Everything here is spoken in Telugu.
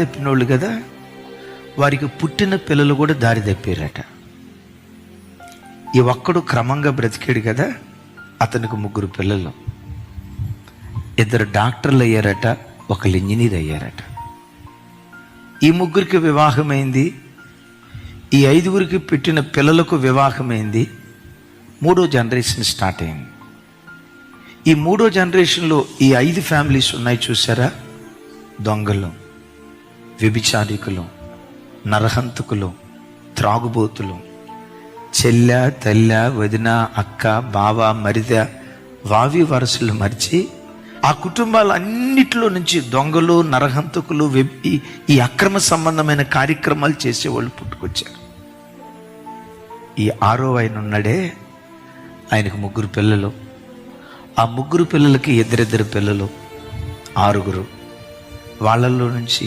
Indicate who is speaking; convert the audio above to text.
Speaker 1: తప్పినోళ్ళు కదా, వారికి పుట్టిన పిల్లలు కూడా దారి తప్పారట. ఈ ఒక్కడు క్రమంగా బ్రతికాడు కదా, అతనికి 3 పిల్లలు, 2 డాక్టర్లు అయ్యారట, 1 ఇంజనీర్ అయ్యారట. ఈ 3కి వివాహమైంది. ఈ 5గురికి పెట్టిన పిల్లలకు వివాహమైంది. 3వ జనరేషన్ స్టార్ట్ అయింది. ఈ 3వ జనరేషన్లో ఈ 5 ఫ్యామిలీస్ ఉన్నాయి చూసారా, దొంగలు, వ్యభిచారికులు, నరహంతకులు, త్రాగుబోతులు, చెల్లె, తల్లె, వదిన, అక్క, బావ, మరిద, వావి వరసలు మరిచి ఆ కుటుంబాలన్నిటిలో నుంచి దొంగలు, నరహంతకులు, ఈ అక్రమ సంబంధమైన కార్యక్రమాలు చేసేవాళ్ళు పుట్టుకొచ్చారు. ఈ 6వ ఆయన ఉన్నాడే, ఆయనకు 3 పిల్లలు. ఆ 3 పిల్లలకి 2 పిల్లలు, 6. వాళ్ళల్లో నుంచి